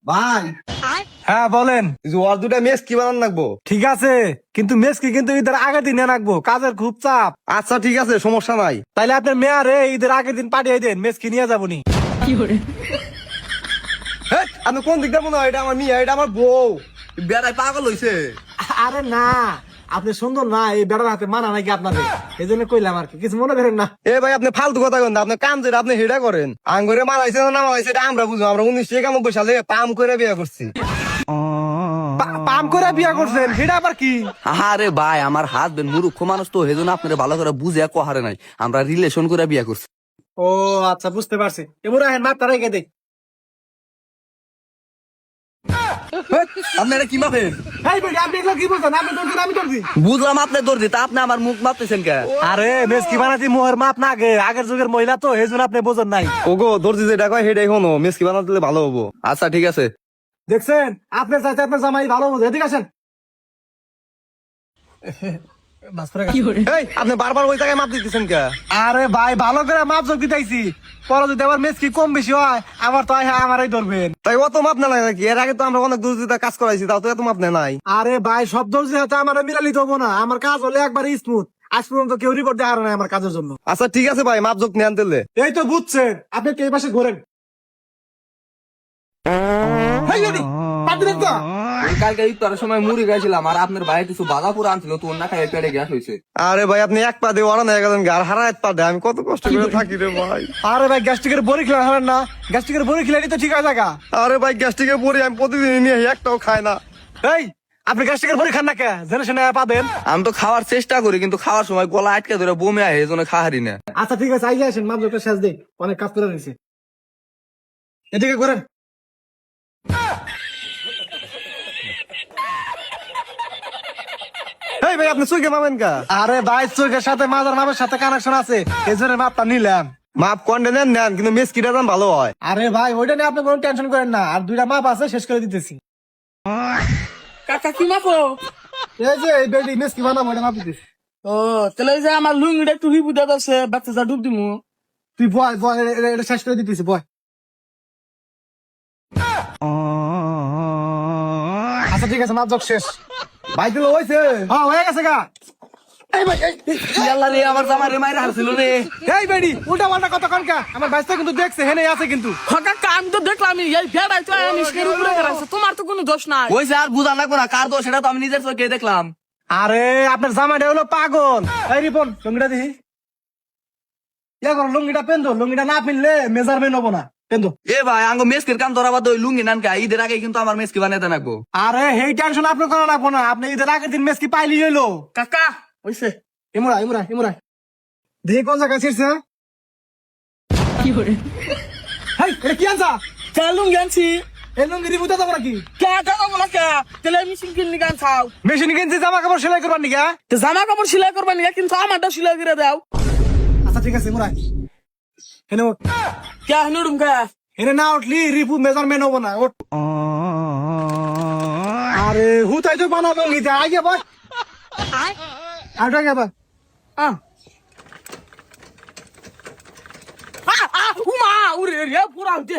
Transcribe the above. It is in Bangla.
ভাই হ্যাঁ বলেন। ওর দুটা মেস কি বানান লাগবো? ঠিক আছে, কিন্তু মেসকি কিন্তু ঈদের আগের দিন রাখবো, কাজের খুব চাপ। আচ্ছা ঠিক আছে, সমস্যা নাই। তাইলে আপনার মেয়ারে ঈদের আগের দিন পাঠিয়ে দেন, মেসকি নিয়ে যাবো নি। হেৎ, আপনি কোন দিকটা মনে হয়? এটা আমার মেয়ে, এটা আমার বউ। বেড়াই পাগল হইছে। আরে না, আপনি সুন্দর না, এই বেড়ার হাতে মানা নাকি আপনাদের, এই জন্য কইলাম আর কি, কিছু মনে করেন না। এ ভাই, আপনি ফালতু কথা করেন না। আপনি কাম যেটা আপনি হেডা করেন, আঙ্গুরে মারাইছে না মারাইছে এটা আমরা বুঝবো। আমরা 1991 সালে পাম করে বিয়ে করছি। পাম করে বিয়া করছেন, সেটা আবার কি? আরে ভাই, আমার হাজবেন্ড মূর্খ মানুষ তো, সেজন্য আপনারা ভালো করে বুঝে কহারে নাই। আমরা রিলেশন করে বিয়ে করছি। ও আচ্ছা, বুঝতে পারছি। এবার আহেন মাপ তারাই কে দেখ। আপনারা কি মাপেন? এই বেটি, আপনি এগুলো কি বলছেন? আপনি ধরছেন, আমি ধরছি। বুঝলাম আপনি দর্জি, তা আপনি আমার মুখ মাপতেছেন কে? আরে মেসকি বানাতি মোহর মাপ না আগে, আগের যুগের মহিলা তো, এই জন্য আপনি বোঝেন নাই। ওগো দর্জি যেটা কয় সেটাই হনো, মেস কি বানাতে দিলে ভালো হবো। আচ্ছা ঠিক আছে। দেখছেন, আপনার চাইতে আপনার জামাই ভালো বোঝে। এদিকে আসেন। এই, আপনি বারবার ওই জায়গায় মাপ দিতেছেন কে? আরে ভাই, ভালো করে মাপ যোগ দিতেছি, পরে যদি আবার মেসকি কম বেশি হয়, আবার তো আমারই ধরবেন। তাই অত মাপ না নাকি? এর আগে তো আমরা অনেক দর্জিতে কাজ করাইছি, তাও তো এত মাপ নেয় নাই। আরে ভাই, সব দর্জি হাতে আমার মিলালিতে হবো না, আমার কাজ হলে একবার স্মুথ। আজ পর্যন্ত কেউ রিপোর্ট দেওয়ার নাই আমার কাজের জন্য। আচ্ছা ঠিক আছে ভাই, মাপ যোগ নেন দিলে। এই তো বুঝছেন, আপনি কে পাশে ঘোরেন। হেই বেটি, পাত দিলেন তো? কালকে ইফতারের সময় মুড়ি গাইছিলাম, আর আপনার ভাই কিছু বাগাপুর আনছিল, তো না খাই পেটে গ্যাস হয়েছে। আরে ভাই, আপনি এক পা দিয়ে ওরা নিয়ে গেলেন, আর হারা এক পা দেয়। আমি কত কষ্ট করে থাকি রে ভাই। আরে ভাই, গ্যাস্ট্রিকের বড়ি খেলা হবেন না, গ্যাস্ট্রিকের বড়ি খেলে তো ঠিক আছে জায়গা। আরে ভাই, গ্যাস্ট্রিকে পড়ি, আমি প্রতিদিন নিয়ে একটাও খাই না। এই, আপনি গ্যাস্ট্রিকের বড়ি খান না কে? জেনে শুনে পাবেন। আমি তো খাওয়ার চেষ্টা করি, কিন্তু খাওয়ার সময় গলা আটকে ধরে বমি আয়, এই জন্য খাহারি না। আচ্ছা ঠিক আছে, আইয়া আসেন, মাপ যোগটা শেষ দিই, অনেক কাজ করে নিয়েছে। এদিকে করেন। এই ভাই, আপনি সুইকে মাপেন কা? আরে ভাই, চোখের সাথে মাজার মাপের সাথে কানেকশন আছে, এই জন্য মাপটা নিলাম। মাপ কন্ডে নেন নেন, কিন্তু মেস কিটা দাম ভালো হয়। আরে ভাই, ওইটা নিয়ে আপনি কোনো টেনশন করেন না, আর দুইটা মাপ আছে, শেষ করে দিতেছি। কাকা কি মাপো? এই যে এই বেডি মেস কি বানাবো, ওইটা মাপ দিতেছি। ও তাহলে এই যে আমার লুঙ্গিটা একটু হিবু দেওয়া আছে, বাচ্চা যা ডুব দিমু। তুই বয় বয়, এটা শেষ করে দিতেছি, বয়। আচ্ছা ঠিক আছে, মাপ যোগ শেষ। ভাই দিল হয়েছে। হ্যাঁ, হয়ে গেছে গা। এই ভাই, আল্লাহ রে, আমার জামাই রে মাইরা হারছিল রে। এই বেডি, উল্টা পাল্টা কথা কনকা, আমার বাইসটা কিন্তু দেখছে, হেনে আছে কিন্তু। কাকা আমি তো দেখলাম এই ভেড়াই তো আনিসকের উপরে গেছে, তোমার তো কোনো দোষ নাই। ওই যে আর বুঝা লাগবো না কার দোষ, সেটা তো আমি নিজের চোখে দেখলাম। আরে আপনার জামাইটা হলো পাগল। এই রিপন, লুঙ্গিটা দেখি। ইয়া করো, লুঙ্গিটা পেন্দো, লুঙ্গিটা না পিনলে মেজারমেন্ট হবো না, পেন্দো। এ ভাই, আঙ্গ মেসকের কাম ধরা বাদ, ওই লুঙ্গি নানকা ঈদের আগে কিন্তু আমার মেসকি বানাইতে লাগবো। আরে হেই টেনশন আপনি করা রাখবো না, আপনি ঈদের আগের দিন মেসকি পাইলি হইলো। কাকা হইছে ইমুরা ইমুরা ইমুরা দেখি কোন জায়গায় ছিড়ছে। কি করে হেই, এটা কি আনছা? লুঙ্গি আনছি। এই লুঙ্গি রিবুতে যাবো নাকি? কে টাকা বলা কে? তাহলে মেশিন কিনলি গান খাও। মেশিন কিনছি জামা কাপড় সেলাই করবার নিকা। তো জামা কাপড় সেলাই করবা নিয়ে, কিন্তু আমারটা সেলাই করে দাও। আচ্ছা ঠিক আছে, ইমুরা হেনে ওঠ। কে নুরুম কে? হেনে না উঠলি রিপু মেজারমেন্ট হবো না, ওঠ। আরে হুতাই তো বানাবো নিতে, আগে বয়। আর আগে বয়। উমা উরে রে পুরা হইতে।